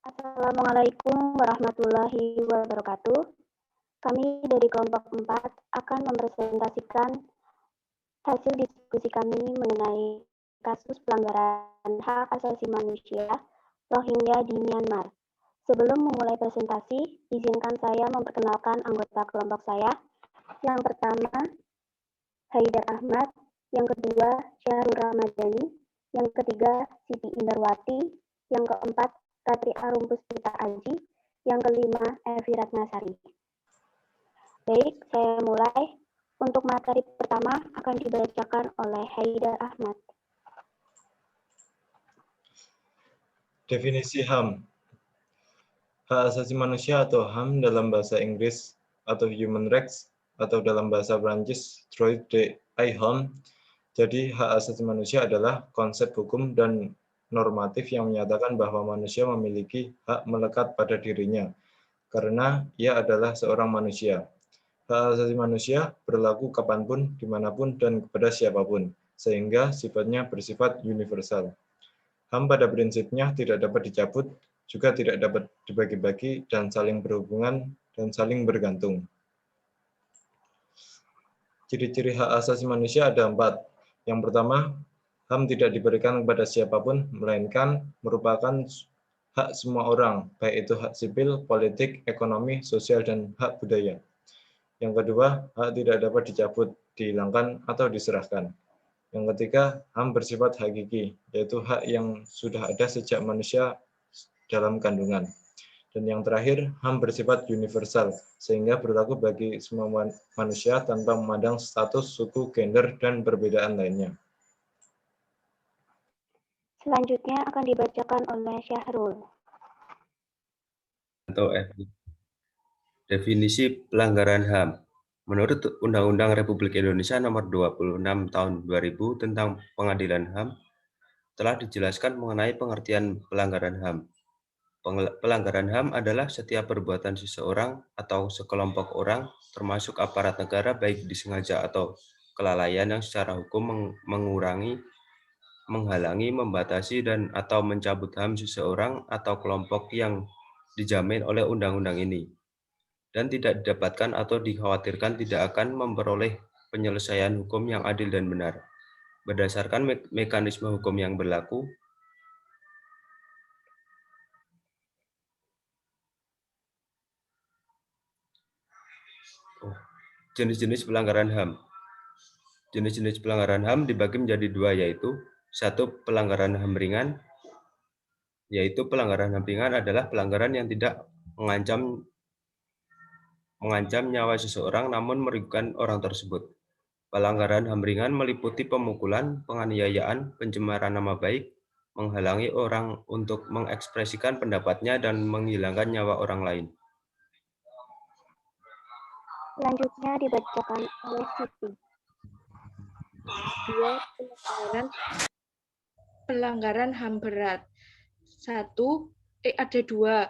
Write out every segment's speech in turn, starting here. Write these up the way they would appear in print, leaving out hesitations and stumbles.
Assalamualaikum warahmatullahi wabarakatuh. Kami dari kelompok 4 akan mempresentasikan hasil diskusi kami mengenai kasus pelanggaran hak asasi manusia Rohingya di Myanmar. Sebelum memulai presentasi, izinkan saya memperkenalkan anggota kelompok saya. Yang pertama, Haidar Ahmad. Yang kedua, Syahrul Ramadhani. Yang ketiga, Siti Indarwati. Yang keempat, Ratri Arum Puspita Aji. Yang kelima, Evi Ratnasari. Baik, saya mulai. Untuk materi pertama akan dibacakan oleh Haidar Ahmad. Definisi HAM. Hak asasi manusia atau HAM dalam bahasa Inggris atau Human Rights atau dalam bahasa Prancis Droit de l'homme. Jadi hak asasi manusia adalah konsep hukum dan normatif yang menyatakan bahwa manusia memiliki hak melekat pada dirinya karena ia adalah seorang manusia. Hak asasi manusia berlaku kapanpun, dimanapun, dan kepada siapapun, sehingga sifatnya bersifat universal. HAM pada prinsipnya tidak dapat dicabut, juga tidak dapat dibagi-bagi, dan saling berhubungan dan saling bergantung. Ciri-ciri hak asasi manusia ada 4. Yang pertama, HAM tidak diberikan kepada siapapun, melainkan merupakan hak semua orang, baik itu hak sipil, politik, ekonomi, sosial, dan hak budaya. Yang kedua, hak tidak dapat dicabut, dihilangkan, atau diserahkan. Yang ketiga, HAM bersifat hakiki, yaitu hak yang sudah ada sejak manusia dalam kandungan. Dan yang terakhir, HAM bersifat universal, sehingga berlaku bagi semua manusia tanpa memandang status, suku, gender, dan perbedaan lainnya. Selanjutnya akan dibacakan oleh Syahrul. Definisi pelanggaran HAM. Menurut Undang-Undang Republik Indonesia Nomor 26 Tahun 2000 tentang Pengadilan HAM, telah dijelaskan mengenai pengertian pelanggaran HAM. Pelanggaran HAM adalah setiap perbuatan seseorang atau sekelompok orang, termasuk aparat negara, baik disengaja atau kelalaian yang secara hukum mengurangi, menghalangi, membatasi, dan atau mencabut HAM seseorang atau kelompok yang dijamin oleh undang-undang ini, dan tidak didapatkan atau dikhawatirkan tidak akan memperoleh penyelesaian hukum yang adil dan benar. Berdasarkan mekanisme hukum yang berlaku, jenis-jenis pelanggaran HAM. Jenis-jenis pelanggaran HAM dibagi menjadi 2, yaitu 1. Pelanggaran HAM ringan, yaitu pelanggaran HAM ringan adalah pelanggaran yang tidak mengancam nyawa seseorang namun merugikan orang tersebut. Pelanggaran HAM ringan meliputi pemukulan, penganiayaan, pencemaran nama baik, menghalangi orang untuk mengekspresikan pendapatnya, dan menghilangkan nyawa orang lain. Selanjutnya dibacakan oleh Siti. 2. Pelanggaran HAM berat. Ada 2.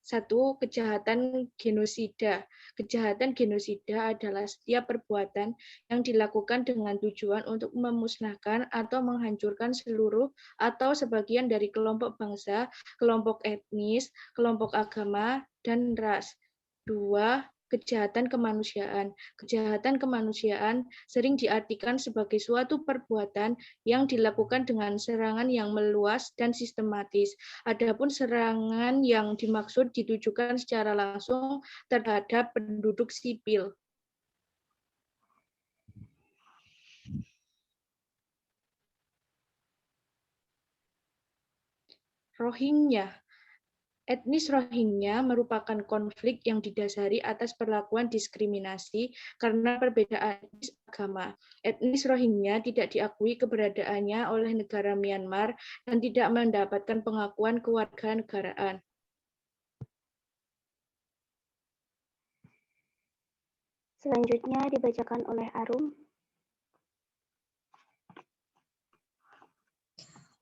1. Kejahatan genosida. Kejahatan genosida adalah setiap perbuatan yang dilakukan dengan tujuan untuk memusnahkan atau menghancurkan seluruh atau sebagian dari kelompok bangsa, kelompok etnis, kelompok agama, dan ras. 2. Kejahatan kemanusiaan. Kejahatan kemanusiaan sering diartikan sebagai suatu perbuatan yang dilakukan dengan serangan yang meluas dan sistematis. Adapun serangan yang dimaksud ditujukan secara langsung terhadap penduduk sipil. Rohingya. Etnis Rohingya merupakan konflik yang didasari atas perlakuan diskriminasi karena perbedaan etnis agama. Etnis Rohingya tidak diakui keberadaannya oleh negara Myanmar dan tidak mendapatkan pengakuan kewarganegaraan. Selanjutnya dibacakan oleh Arum.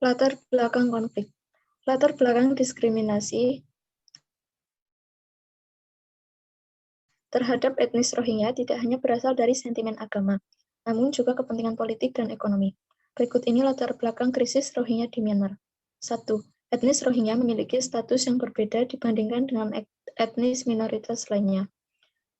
Latar belakang konflik. Latar belakang diskriminasi terhadap etnis Rohingya tidak hanya berasal dari sentimen agama, namun juga kepentingan politik dan ekonomi. Berikut ini latar belakang krisis Rohingya di Myanmar. 1. Etnis Rohingya memiliki status yang berbeda dibandingkan dengan etnis minoritas lainnya.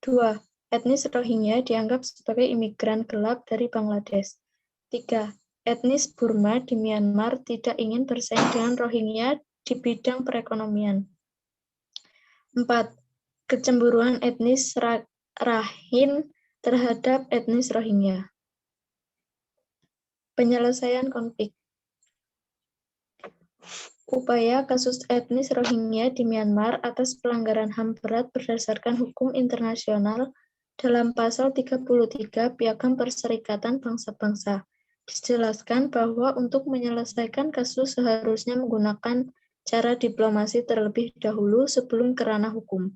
2. Etnis Rohingya dianggap sebagai imigran gelap dari Bangladesh. 3. Etnis Burma di Myanmar tidak ingin bersaing dengan Rohingya di bidang perekonomian. 4. Kecemburuan etnis Rakhine terhadap etnis Rohingya. Penyelesaian konflik. Upaya kasus etnis Rohingya di Myanmar atas pelanggaran HAM berat berdasarkan hukum internasional dalam pasal 33 Piagam Perserikatan Bangsa-Bangsa. Dijelaskan bahwa untuk menyelesaikan kasus seharusnya menggunakan cara diplomasi terlebih dahulu sebelum ke ranah hukum.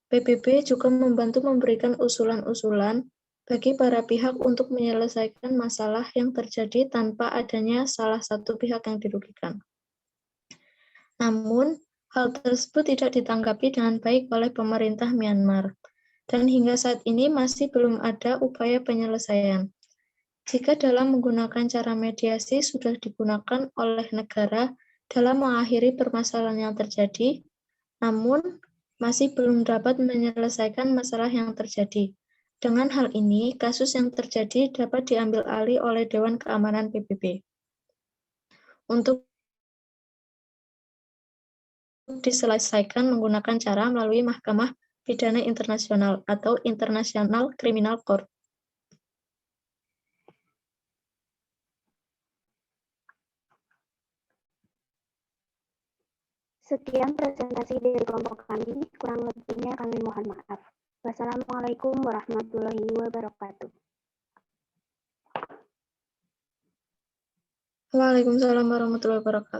PBB juga membantu memberikan usulan-usulan bagi para pihak untuk menyelesaikan masalah yang terjadi tanpa adanya salah satu pihak yang dirugikan. Namun, hal tersebut tidak ditanggapi dengan baik oleh pemerintah Myanmar, dan hingga saat ini masih belum ada upaya penyelesaian. Jika dalam menggunakan cara mediasi sudah digunakan oleh negara dalam mengakhiri permasalahan yang terjadi, namun masih belum dapat menyelesaikan masalah yang terjadi. Dengan hal ini, kasus yang terjadi dapat diambil alih oleh Dewan Keamanan PBB. Untuk diselesaikan menggunakan cara melalui Mahkamah Pidana Internasional atau International Criminal Court. Sekian presentasi dari kelompok kami, kurang lebihnya kami mohon maaf. Wassalamualaikum warahmatullahi wabarakatuh. Waalaikumsalam warahmatullahi wabarakatuh.